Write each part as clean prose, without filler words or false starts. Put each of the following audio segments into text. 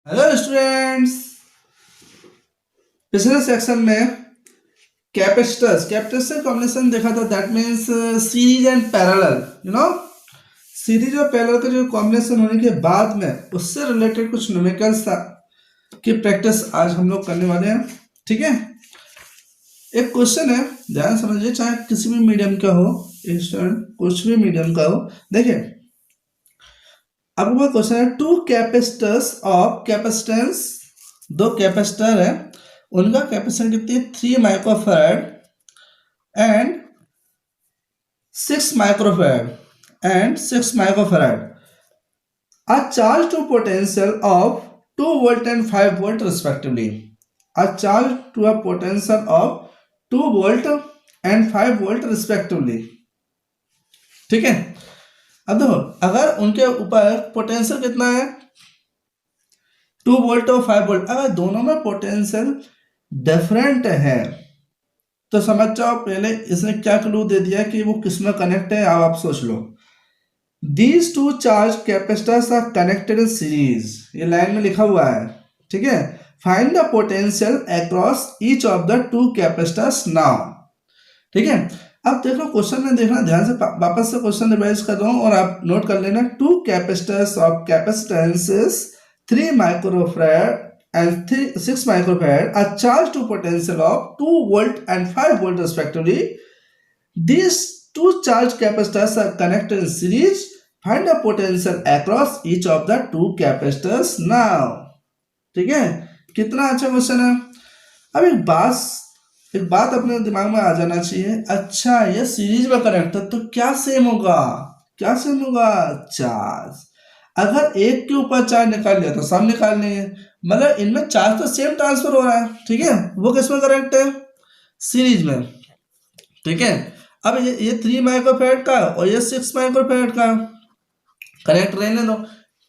Hello students. पिछले section में capacitors से कॉम्बिनेशन देखा था। That means series and parallel. Series और पैरेलल का जो कॉम्बिनेशन होने के बाद में उससे रिलेटेड कुछ न्यूमेरिकल्स की प्रैक्टिस आज हम लोग करने वाले हैं। ठीक है, एक क्वेश्चन है, ध्यान समझिए, चाहे किसी भी मीडियम का हो, स्टूडेंट कुछ भी मीडियम का हो। देखिए, अब क्वेश्चन है टू कैपेसिटर्स ऑफ कैपेसिटेंस, दो कैपेसिटर है, उनका कैपेसिटेंस कितनी है 3 microfarad and 6 microfarad are charged to potential of 2 volt and 5 volt respectively, are charged to a potential of 2 volt and 5 volt respectively। ठीक है, अब देखो, अगर उनके ऊपर पोटेंशियल कितना है 2 वोल्ट और 5 वोल्ट, अगर दोनों में पोटेंशियल डिफरेंट है तो समझ जाओ पहले इसने क्या क्लू दे दिया कि वो किसमें कनेक्ट है। अब आप सोच लो, these two charge capacitors are connected in series, ये लाइन में लिखा हुआ है। ठीक है, find the potential across each of the two capacitors now. ठीक है, अब देखो क्वेश्चन में देखना ध्यान से, वापस से क्वेश्चन रिवाइज कर रहा हूं और आप नोट कर लेना। Two capacitors of capacitances 3 microfarad and 6 microfarad are charged to potential of 2 volt and 5 volt respectively. These two charged capacitors are connected in series. Find the potential across each of the two capacitors now. ठीक है, कितना अच्छा question है। अब एक बात अपने दिमाग में आ जाना चाहिए। अच्छा, ये सीरीज में कनेक्ट है तो क्या सेम होगा, चार्ज। अगर एक के ऊपर चार्ज निकाल लिया तो सब निकाल लेंगे, मतलब इनमें चार्ज तो सेम ट्रांसफर हो रहा है। ठीक है, वो किसमें करेक्ट है, सीरीज में। ठीक है, अब ये 3 माइक्रोफैराड का और ये 6 माइक्रोफैराड का करेक्ट रहने दो,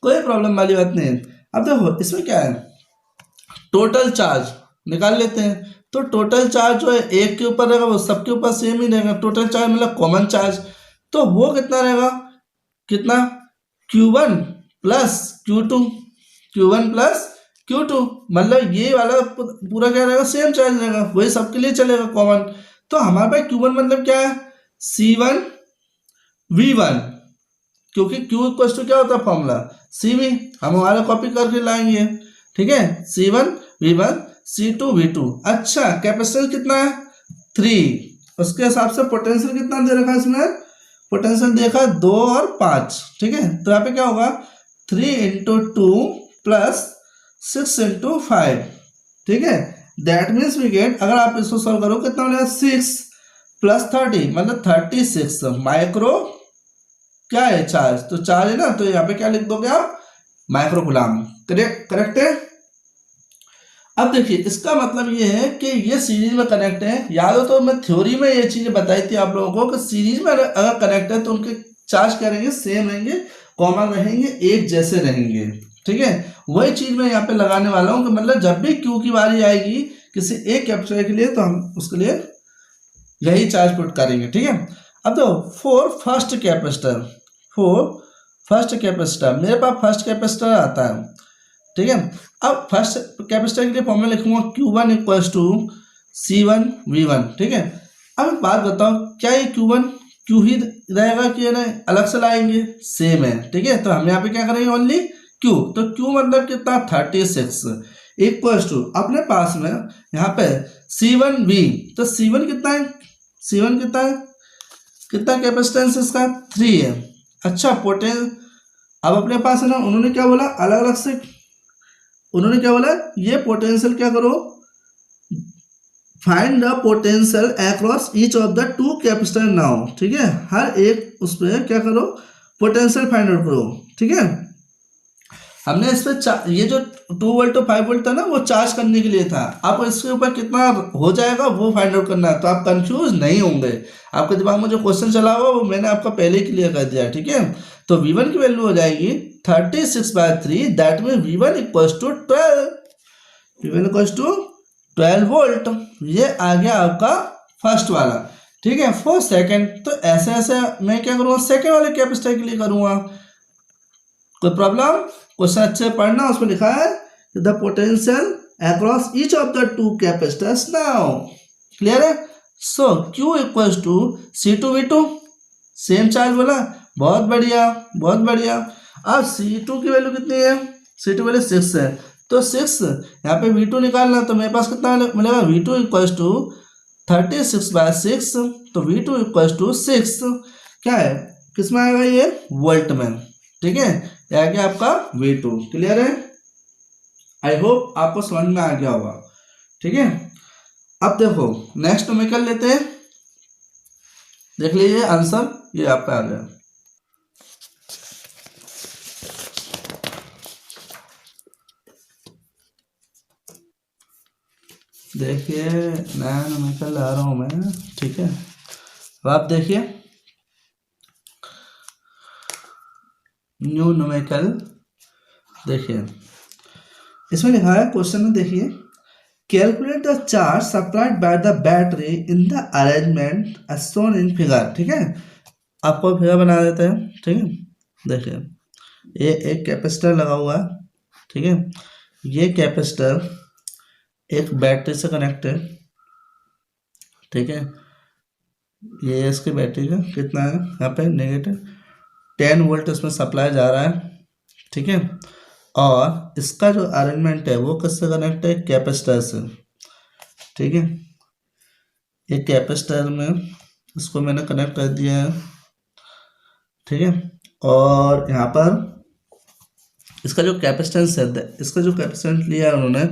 कोई प्रॉब्लम वाली बात नहीं है। अब देखो इसमें क्या है, टोटल चार्ज निकाल लेते हैं। तो टोटल चार्ज जो है एक के ऊपर रहेगा वो सबके ऊपर सेम ही रहेगा। टोटल चार्ज मतलब कॉमन चार्ज, तो वो कितना रहेगा, कितना Q1 plus Q2, Q1 plus Q2, मतलब ये वाला पूरा क्या रहेगा, सेम चार्ज रहेगा, वही सबके लिए चलेगा कॉमन। तो हमारे पास Q1 मतलब क्या है, C1 V1, क्योंकि Q इक्वल टू क्या होता है फॉर्मूला CV, हम हमारा कॉपी करके लाएंगे। ठीक है, C1 V1 C2 V2। अच्छा, कैपेसिटेंस कितना है 3, उसके हिसाब से पोटेंशियल कितना दे रखा है इसमें, पोटेंशियल देखा 2 और 5। ठीक है, तो यहाँ पे क्या होगा 3 × 2 प्लस 6 × 5। ठीक है, दैट मीन्स वी गेट, अगर आप इसको सॉल्व करो कितना हो जाएगा 6 प्लस 30 मतलब 36 माइक्रो क्या है चार्ज, तो चार्ज है ना, तो यहाँ पे क्या लिख दोगे आप, माइक्रो कूलम। करेक्ट है। अब देखिए इसका मतलब ये है कि ये सीरीज में कनेक्ट है। याद हो तो मैं थ्योरी में ये चीजें बताई थी आप लोगों को कि सीरीज में अगर कनेक्ट है तो उनके चार्ज क्या रहेंगे, सेम रहेंगे, कॉमन रहेंगे, एक जैसे रहेंगे। ठीक है, वही चीज मैं यहाँ पे लगाने वाला हूँ कि मतलब जब भी क्यू की बारी आएगी किसी एक कैपेसिटर के लिए तो हम उसके लिए यही चार्ज पुट करेंगे। ठीक है, अब तो फॉर फर्स्ट कैपेसिटर मेरे पास फर्स्ट कैपेसिटर आता है। ठीक है, अब फर्स्ट कैपेसिटर के लिए फॉर्मूला लिखूंगा Q1 = C1 V1। ठीक है, अब एक बात बताओ, क्या ये Q1 Q ही रहेगा कि नहीं, अलग से लाएंगे, सेम है। ठीक है, तो हम यहाँ पे क्या करेंगे, ओनली Q, तो Q मतलब कितना 36 = अपने पास में यहाँ पे C1 V, तो C1 कितना है, कितना कैपेसिटेंस इसका 3 है। अच्छा, अब अपने पास है ना, उन्होंने क्या बोला, अलग अलग से उन्होंने क्या बोला, ये पोटेंशियल क्या करो, find the potential across each of the to capacitor now. ठीक है, हर एक उस पर क्या करो, पोटेंशियल फाइंड आउट करो। ठीक है, हमने इस पर ये जो 2 वोल्ट और 5 वोल्ट था ना, वो चार्ज करने के लिए था। अब इसके ऊपर कितना हो जाएगा वो फाइंड आउट करना है, तो आप कंफ्यूज नहीं होंगे। आपके दिमाग में जो क्वेश्चन चला हुआ वो मैंने आपका पहले ही क्लियर कर दिया। ठीक है, तो V1 की वैल्यू हो जाएगी 36/3, दैट मीन V1 = 12 वोल्ट। ये आ गया आपका फर्स्ट वाला। ठीक है, फॉर सेकंड, तो ऐसे मैं क्या करूँगा, सेकंड वाले कैपेसिटर के लिए करूँगा। कोई प्रॉब्लम, क्वेश्चन अच्छे पढ़ना, उसमें लिखा है the potential across each of the two capacitors now. Clear है? So Q equals to C2V2, same charge बोला, बहुत बढ़िया बहुत बढ़िया। अब C2 की वैल्यू कितनी है? C2 वैल्यू 6 है, तो 6 यहाँ पे V2 निकालना, तो मेरे पास कितना मिलेगा? V2 इक्वल्स टू 36/6, तो V2 इक्वल्स टू 6 क्या है, किस में आएगा ये? वोल्ट में। ठीक है, यह आ गया आपका V2। क्लियर है? आई होप आपको समझ में आ गया होगा। ठीक है, अब देखो नेक्स्ट न्यूमेरिकल लेते हैं, देख लीजिए आंसर ये आपका आ गया। देखिए नया न्यूमेरिकल ला रहा हूँ मैं। ठीक है, अब आप देखिए न्यू न्यूमेरिकल, देखिए इसमें लिखा है क्वेश्चन में, देखिए calculate the charge supplied by the battery in the arrangement as shown in figure. ठीक है, आपको फिगर बना देते हैं। ठीक है, देखिए ये एक कैपेसिटर लगा हुआ है। ठीक है, ये कैपेसिटर एक बैटरी से कनेक्ट है। ठीक है, ये इसकी बैटरी का कितना है, यहाँ पे -10 वोल्ट इसमें सप्लाई जा रहा है। ठीक है, और इसका जो अरेंजमेंट है वो किससे कनेक्ट है? कैपेसिटर से। ठीक है, एक कैपेसिटर में इसको मैंने कनेक्ट कर दिया है। ठीक है, और यहाँ पर इसका जो कैपेसिटेंस है, इसका जो कैपेसिटेंस लिया है उन्होंने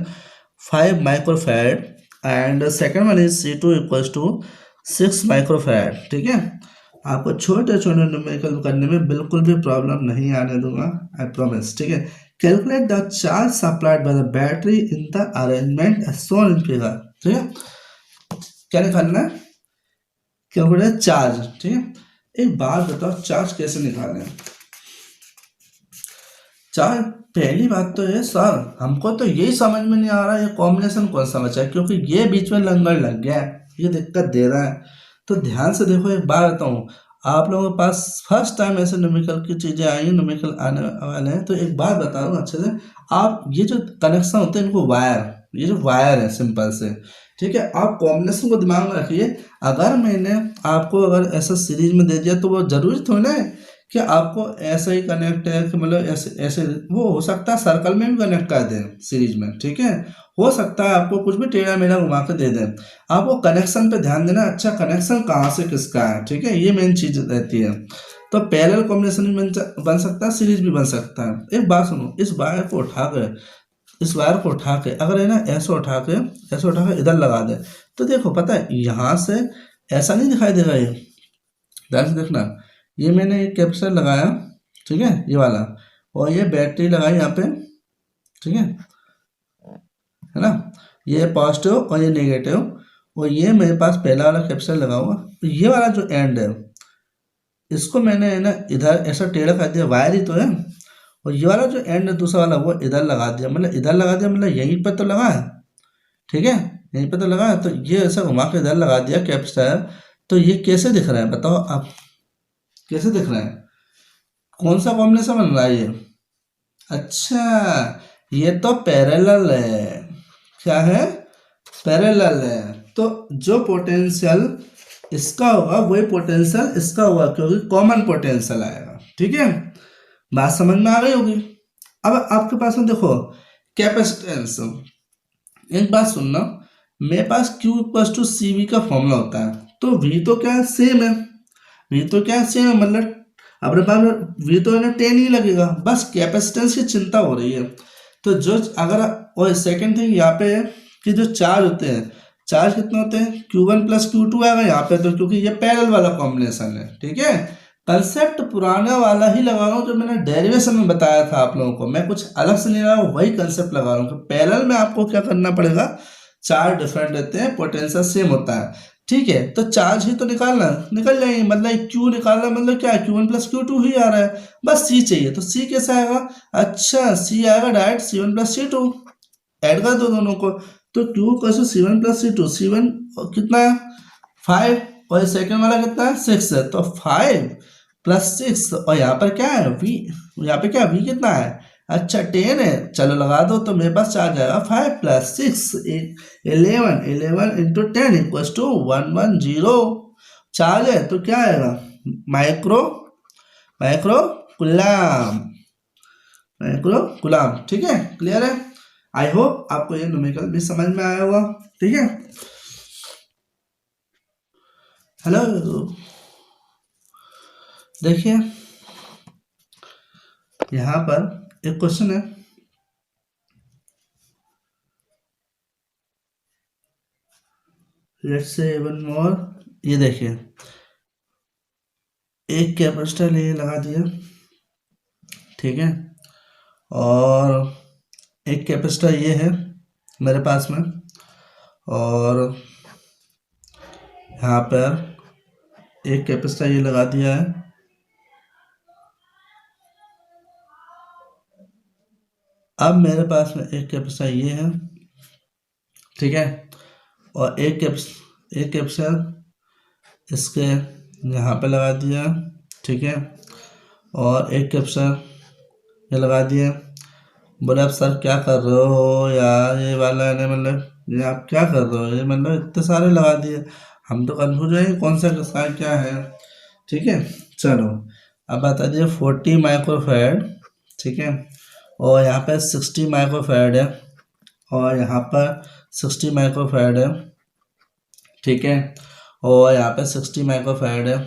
5 microfarad, and second one is C2 equals to 6 microfarad. ठीक है, आपको छोटे छोटे न्यूमेरिकल करने में बिल्कुल भी प्रॉब्लम नहीं आने दूंगा, आई प्रॉमिस। ठीक है, calculate the charge supplied by the battery in the arrangement as shown in figure. ठीक है, क्या निकालना है? Calculate charge. ठीक है, एक बात बताओ, चार्ज कैसे निकालें? चार्ज, पहली बात तो है सर हमको तो यही समझ में नहीं आ रहा ये कॉम्बिनेशन कौन सा बचा है, क्योंकि ये बीच में लंगर लग गया है, ये दिक्कत दे रहा है। तो ध्यान से देखो, एक बात बताऊँ, आप लोगों के पास फर्स्ट टाइम ऐसे न्यूमेरिकल की चीज़ें आई हैं, न्यूमेरिकल आने वाले हैं, तो एक बात बता रहा हूँ अच्छे से, आप ये जो कनेक्शन होते हैं इनको वायर, ये जो वायर है सिंपल से, ठीक है, आप कॉम्बिनेशन को दिमाग में रखिए। अगर मैंने आपको अगर ऐसा सीरीज में दे दिया तो वो जरूरी थोड़ी ना है कि आपको ऐसा ही कनेक्ट है, कि मतलब ऐसे ऐसे, वो हो सकता है सर्कल में भी कनेक्ट कर दें सीरीज में। ठीक है, हो सकता है आपको कुछ भी टेढ़ा मेढ़ा घुमा के दे दें। आपको कनेक्शन पे ध्यान देना, अच्छा कनेक्शन कहाँ से किसका है। ठीक है, ये मेन चीज रहती है। तो पैरेलल कॉम्बिनेशन भी बन सकता है, सीरीज भी बन सकता है। एक बात सुनो, इस वायर को उठा के अगर है ना ऐसे उठा के इधर लगा दे, तो देखो पता है यहाँ से ऐसा नहीं दिखाई देगा। ये ध्यान से देखना, ये मैंने एक कैपेसिटर लगाया, ठीक है, ये वाला, और ये बैटरी लगाई यहाँ पे। ठीक है ना, ये पॉजिटिव और ये नेगेटिव, और ये मेरे पास पहला वाला कैपेसिटर लगा हुआ। तो ये वाला जो एंड है इसको मैंने है ना इधर ऐसा टेढ़ा कर दिया, वायर ही तो है, और ये वाला जो एंड है दूसरा वाला वो इधर लगा दिया, मतलब इधर लगा दिया, मतलब यहीं पर तो लगा है। ठीक है, यहीं पर तो लगा है, तो ये ऐसा घुमा के इधर लगा दिया कैपेसिटर। तो ये कैसे दिख रहा है बताओ आप, कैसे दिख रहा है? कौन सा कॉम्बिनेशन बन रहा है ये? अच्छा, ये तो पैरेलल है। क्या है? पैरेलल है। तो जो पोटेंशियल इसका होगा वही पोटेंशियल इसका होगा, क्योंकि कॉमन पोटेंशियल आएगा। ठीक है, बात समझ में आ गई होगी। अब आपके पास में देखो कैपेसिटेंस, एक बात सुनना, मेरे पास Q = CV का फॉर्मूला होता है, तो V तो क्या है, सेम है, V तो क्या है, सेम है, मतलब अपने पास V तो है ना 10 ही लगेगा, बस कैपेसिटेंस की चिंता हो रही है। तो जो अगर, और सेकंड थिंग यहाँ पे कि जो चार्ज होते हैं, चार्ज कितने होते हैं, Q1 + Q2 आएगा यहाँ पे, तो क्योंकि ये पैरेलल वाला कॉम्बिनेशन है। ठीक है, कंसेप्ट पुराना वाला ही लगा रहा हूँ जो मैंने डेरिवेशन में बताया था आप लोगों को, मैं कुछ अलग से नहीं लगा रहा हूँ, वही कंसेप्ट लगा रहा हूँ कि पैरेलल में आपको क्या करना पड़ेगा, चार्ज डिफरेंट रहते हैं, पोटेंशियल सेम होता है। ठीक है, तो चार्ज ही तो निकाल जाएंगे, मतलब Q निकालना, मतलब क्या है, Q1 + Q2 ही आ रहा है, बस C चाहिए। तो C कैसे आएगा? अच्छा, C आएगा डायरेक्ट C1 + C2, ऐड कर दो दोनों को, तो Q = C1 + C2, C1 कितना है 5, और सेकंड वाला कितना है 6 है, तो 5 + 6, और यहाँ पर क्या है V, यहाँ पे क्या V कितना है अच्छा 10 है, चलो लगा दो, तो मेरे पास आ जाएगा 5 + 6 11, 11 इंटू 10 इक्वल्स टू 110। चार्ज है तो क्या आएगा, माइक्रो माइक्रो कुलाम, माइक्रो कुलाम। ठीक है, क्लियर है। आई होप आपको ये न्यूमेरिकल भी समझ में आया होगा। ठीक है, हेलो, देखिए यहाँ पर एक क्वेश्चन है, लेट्स से वन मोर। ये देखिए, एक कैपेसिटर ये लगा दिया, ठीक है, और एक कैपेसिटर ये है मेरे पास में, और यहाँ पर एक कैपेसिटर ये लगा दिया है। अब मेरे पास में एक कैपेसिटर ये है, ठीक है, और एक कैपेसिटर इसके यहाँ पे लगा दिया, ठीक है, और एक कैपेसिटर ये लगा दिया। बोले आप सर क्या कर रहे हो यार, ये वाला है मतलब ये आप क्या कर रहे हो, ये मतलब इतने सारे लगा दिए, हम तो कंफ्यूज है कौन सा किसका क्या है। ठीक है, चलो अब बता दिए 40 माइक्रोफैराड, ठीक है, और यहाँ पे 60 माइक्रोफैराड है, और यहाँ पर 60 माइक्रोफैराड है, ठीक है, और यहाँ पे 60 माइक्रोफैराड है,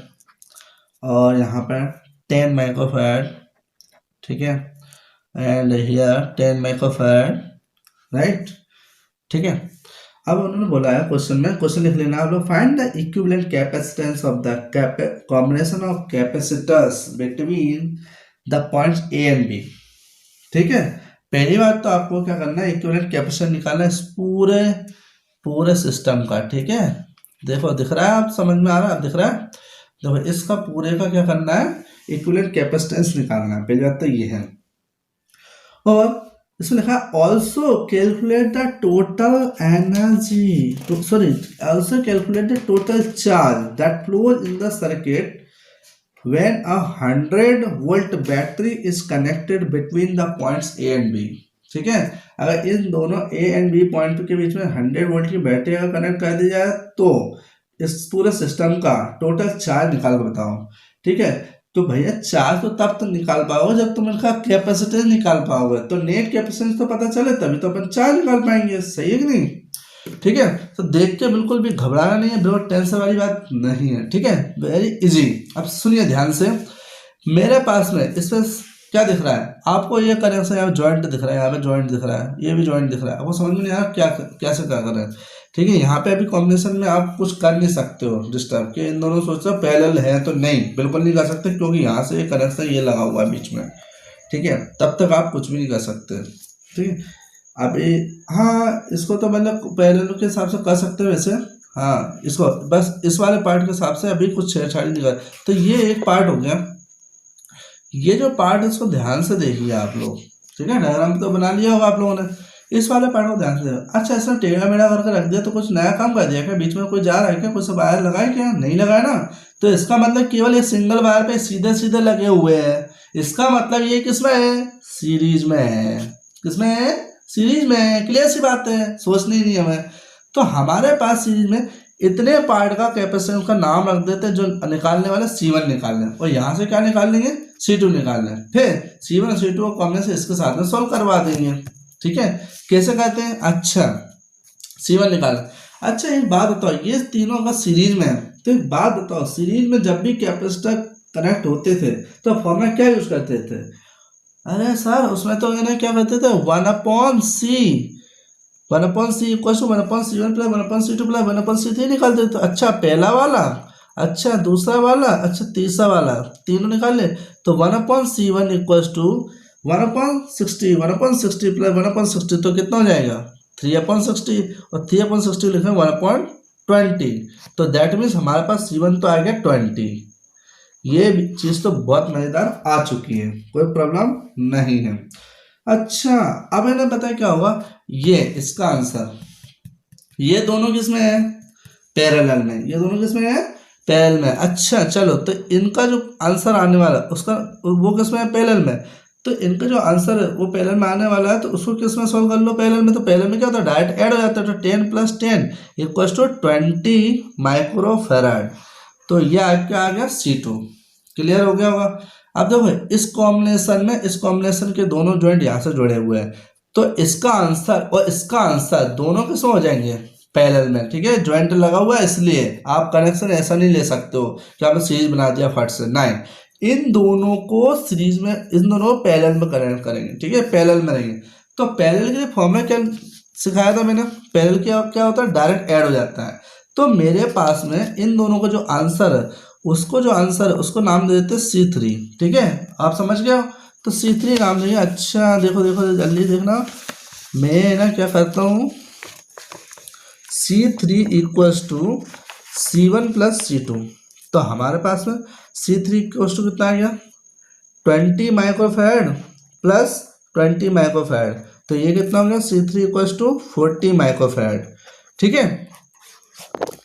और यहाँ पर 10 माइक्रोफैराड, ठीक है, एंड हियर 10 माइक्रोफैराड, राइट। ठीक है, अब उन्होंने बोला है क्वेश्चन में, क्वेश्चन लिख लेना आप लोग, find the equivalent capacitance of the combination of capacitors between the points A and B. ठीक है, पहली बात तो आपको क्या करना है, इक्विवेलेंट कैपेसिटर निकालना है इस पूरे सिस्टम का। ठीक है, देखो दिख रहा है, आप समझ में आ रहा है, दिख रहा है, देखो इसका पूरे का क्या करना है, इक्विवेलेंट कैपेसिटेंस निकालना है। पहली बात तो ये है, और इसमें लिखा also calculate the total energy, sorry also calculate the total charge that flows in the circuit when a 100 volt battery is connected between the points A and B। ठीक है, अगर इन दोनों A and B पॉइंट के बीच में 100 volt की battery अगर connect कर दी जाए तो इस पूरे सिस्टम का टोटल चार्ज निकाल कर बताओ। ठीक है, तो भैया चार्ज तो तब तो निकाल पाओगे जब तुम इनका कैपेसिटेंस निकाल पाओगे, तो नेट कैपेसिटेंस तो पता चले तभी तो अपन चार्ज निकाल पाएंगे, सही है कि नहीं। ठीक है, तो देख के बिल्कुल भी घबराना नहीं है, बिल्कुल टेंशन वाली बात नहीं है। ठीक है, वेरी इजी। अब सुनिए ध्यान से, मेरे पास में इसमें क्या दिख रहा है आपको, ये कनेक्शन यहाँ जॉइंट दिख रहा है, यहाँ पे जॉइंट दिख रहा है, ये भी जॉइंट दिख रहा है, आपको समझ में नहीं आ रहा क्या कैसे क्या कर रहे हैं। ठीक है, यहाँ पे अभी कॉम्बिनेशन में आप कुछ कर नहीं सकते हो डिस्टर्ब कि इन दोनों सोचो पैरेलल है, तो नहीं, बिल्कुल नहीं कर सकते, क्योंकि यहाँ से कनेक्शन ये लगा हुआ है बीच में। ठीक है, तब तक आप कुछ भी नहीं कर सकते। ठीक है, अभी हाँ, इसको तो मतलब पैरेलल के हिसाब से कर सकते हो वैसे, हाँ, इसको बस इस वाले पार्ट के हिसाब से अभी कुछ छेड़छाड़ी नहीं कर। तो ये एक पार्ट हो गया, ये जो पार्ट है इसको ध्यान से देखिए आप लोग। ठीक है, डायग्राम तो बना लिया होगा आप लोगों ने, इस वाले पार्ट को ध्यान से देखो। अच्छा, ऐसा टेढ़ा मेढ़ा करके रख दिया तो कुछ नया काम कर दिया क्या, बीच में कोई जा रहा है क्या, कुछ वायर लगाए क्या, नहीं लगाया ना, तो इसका मतलब केवल ये सिंगल वायर पे सीधे सीधे लगे हुए हैं, इसका मतलब ये किसमें है, सीरीज में है, किसमें है, सीरीज में। क्लियर सी बात है, सोचनी नहीं हमें। तो हमारे पास सीरीज में इतने पार्ट का कैपेसिटेंस का नाम रख देते हैं जो निकालने वाले C1 निकाल लें, और यहाँ से क्या निकाल लेंगे, C2 निकाल लें, फिर C1 और C2 को कॉम्बिनेशन इसके साथ में सॉल्व करवा देंगे। ठीक है, कैसे कहते हैं, अच्छा C1 निकाल। अच्छा एक बात बताओ, ये तीनों का सीरीज में है, तो एक बात बताओ, सीरीज में जब भी कैपेसिटर कनेक्ट होते थे तो फॉर्मूला क्या यूज करते थे, अरे सर उसमें तो ना क्या करते थे 1/C, 1/C equal to 1/C1 plus 1/C2 plus 1/C3 निकालते थे। अच्छा पहला वाला, अच्छा दूसरा वाला, अच्छा तीसरा वाला, तीनों निकाल ले, तो 1/C1 इक्वल टू 1/60, 1/60 प्लस 1/60 तो कितना हो जाएगा 3/60, और 3/60 लिखें 1/20, तो दैट मीन्स हमारे पास C1 तो आ गया 20। ये चीज तो बहुत मजेदार आ चुकी है, कोई प्रॉब्लम नहीं है। अच्छा अब इन्हें पता है क्या होगा, ये इसका आंसर, ये दोनों किसमें है, पैरेलल में, ये दोनों किसमें है, पैरेलल में। अच्छा चलो, तो इनका जो आंसर आने वाला उसका वो किसमें है, पैरेलल में, तो इनका जो आंसर है वो पैरेलल में आने वाला है, तो उसको किस में सॉल्व कर लो पैरेलल में। तो पैरेलल में क्या होता है, डायरेक्ट ऐड हो जाता है। तो 10 + 10 = 20 माइक्रोफैराड। तो यह क्या आ गया C2। क्लियर हो गया होगा। अब देखो इस कॉम्बिनेशन के दोनों जॉइंट यहाँ से जुड़े हुए हैं, तो इसका आंसर और इसका आंसर दोनों किस में हो जाएंगे, पैरेलल में। ठीक है, ज्वाइंट लगा हुआ है इसलिए आप कनेक्शन ऐसा नहीं ले सकते हो कि आपने सीरीज बना दिया फट से, नहीं। इन दोनों को सीरीज में, इन दोनों को पैरेलल में कनेक्ट करेंगे। ठीक है, पैरेलल में रहेंगे। तो पैरेलल के लिए फॉर्मूला क्या सिखाया था मैंने, पैरेलल क्या होता है, डायरेक्ट ऐड हो जाता है। तो मेरे पास में इन दोनों का जो आंसर है, उसको नाम दे देते C3। ठीक है, आप समझ गए हो। तो C3 नाम देंगे। अच्छा देखो जल्दी देखना, मैं ना क्या करता हूँ, C3 = C1 + C2। तो हमारे पास में C3 = कितना आ गया, 20 माइक्रोफैराड + 20 माइक्रोफैराड। तो ये कितना हो गया, C3 = 40 माइक्रोफैराड। ठीक है,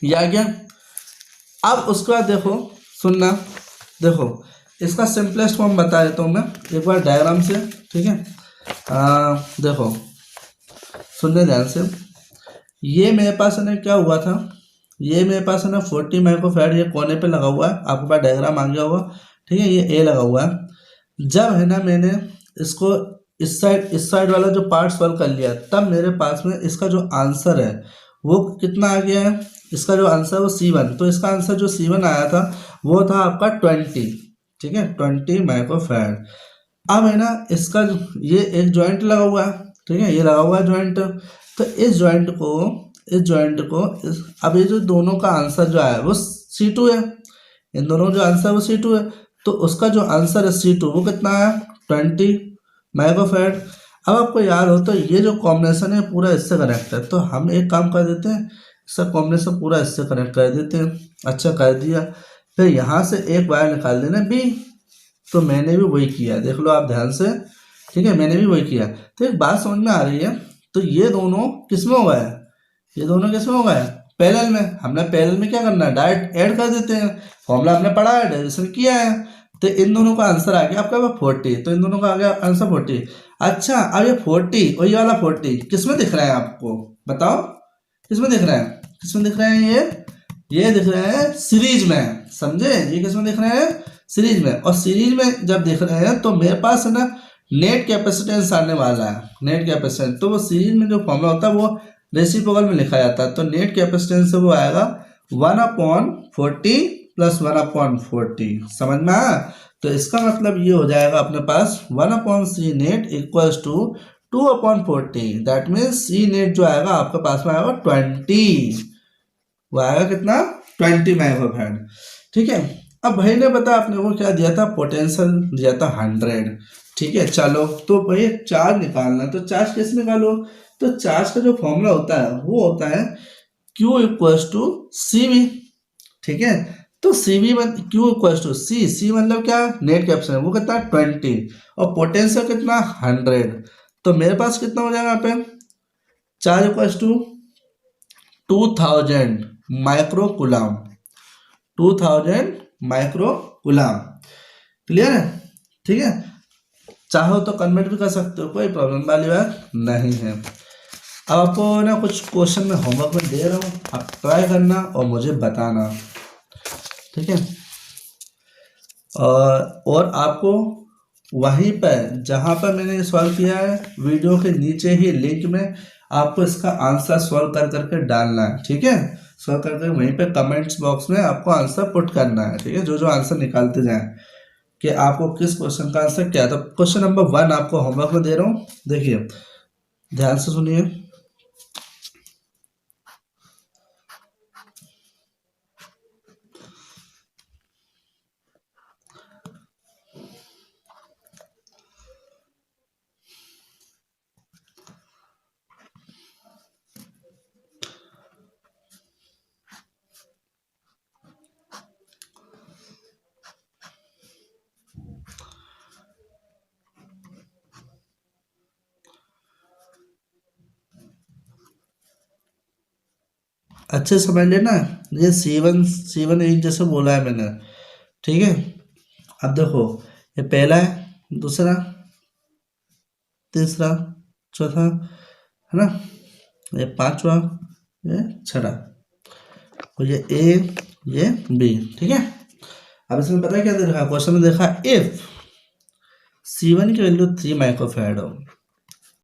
ये आ गया। अब उसके बाद देखो, सुनना, देखो इसका सिंपलेस्ट फॉर्म बता देता हूँ मैं एक बार डायग्राम से। ठीक है, देखो सुनने ध्यान से। ये मेरे पास है ना क्या हुआ था, ये मेरे पास है ना 40 माइक्रोफैराड ये कोने पे लगा हुआ है, आपके पास डायग्राम आ गया होगा। ठीक है, ये ए लगा हुआ है। जब है ना मैंने इसको इस साइड वाला जो पार्ट सॉल्व कर लिया, तब मेरे पास में इसका जो आंसर है वो कितना आ गया है, इसका जो आंसर है वो C1। तो इसका आंसर जो C1 आया था वो था आपका 20। ठीक है, 20 माइक्रोफैराड। अब है ना इसका ये एक जॉइंट लगा हुआ है। ठीक है, ये लगा हुआ है जॉइंट। तो इस जॉइंट को अब ये जो दोनों का आंसर जो आया वो C2 है, इन दोनों जो आंसर है वो C2 है। तो उसका जो आंसर है C2 वो कितना है, 20 माइक्रोफैराड। अब आपको याद हो तो ये जो कॉम्बिनेशन है पूरा इससे कनेक्ट है, तो हम एक काम कर देते हैं, इसका कॉम्बिनेशन पूरा इससे कनेक्ट कर देते हैं। अच्छा कर दिया, फिर यहाँ से एक वायर निकाल देना B। तो मैंने भी वही किया, देख लो आप ध्यान से। ठीक है, मैंने भी वही किया। तो एक बात समझ में आ रही है, तो ये दोनों किस में हो गए, ये दोनों किस में हो गए, पैरेलल में। हमने पैरेलल में क्या करना है, डायरेक्ट ऐड कर देते हैं। फॉर्मूला हमने पढ़ा है, डेरिवेशन किया है। तो इन दोनों का आंसर आ गया आपका 40। तो इन दोनों का आ गया आंसर 40। अच्छा, अब ये 40 और ये वाला 40 किस में दिख रहा है आपको, बताओ किस में दिख रहा है, किस में दिख रहे हैं ये दिख रहे हैं सीरीज में, समझे। ये किस में दिख रहे हैं, सीरीज में। और सीरीज में जब दिख रहे हैं तो मेरे पास है ना नेट कैपेसिटेंस आने वाला है, नेट कैपेसिटेंस। तो वो सीरीज में जो फॉर्मूला होता है वो रेसिप्रोकल में लिखा जाता है। तो नेट कैपेसिटेंस से वो आएगा 1/40 + 1/40। समझ में आया। तो इसका मतलब ये हो जाएगा अपने पास 1/C net = 2/40। That means C net जो आएगा आपके पास में आएगा 20। वो आएगा कितना, 20 माइक्रोफैराड। ठीक है, अब भाई ने पता अपने को क्या दिया था, पोटेंशियल दिया था 100। ठीक है, चलो तो भाई चार्ज निकालना, तो चार्ज कैसे निकालो। तो चार्ज का जो फॉर्मूला होता है वो होता है Q = CV। ठीक है, तो CV Q = C मतलब क्या, नेट कैपेसिटेंस, वो कितना 20 और पोटेंशियल कितना 100। तो मेरे पास कितना हो जाएगा यहाँ पे, चार्ज = 2000 माइक्रोकूलम, 2000 माइक्रोकूलम। क्लियर है। ठीक है, चाहो तो कन्वर्ट भी कर सकते हो, कोई प्रॉब्लम वाली बात नहीं है। अब आपको ना कुछ क्वेश्चन में होमवर्क में दे रहा हूँ, आप ट्राई करना और मुझे बताना। ठीक है, और आपको वहीं पर जहाँ पर मैंने सॉल्व किया है वीडियो के नीचे ही लिंक में आपको इसका आंसर सॉल्व कर करके डालना है। ठीक है, सॉल्व करके वहीं पे कमेंट्स बॉक्स में आपको आंसर पुट करना है। ठीक है, जो आंसर निकालते जाएं कि आपको किस क्वेश्चन का आंसर क्या। तो क्वेश्चन नंबर 1 आपको होमवर्क में दे रहा हूँ, देखिए ध्यान से सुनिए। अच्छे समझ लेना, ये C1 एक जैसे बोला है मैंने। ठीक है, अब देखो ये पहला है, दूसरा तीसरा, चौथा, है ना, ये पांचवा, ये छठा, और ये ए, ये बी। ठीक है, अब इसमें पता है क्या दे रखा है, क्वेश्चन में देखा इफ C1 की वैल्यू 3 माइक्रोफैराड हो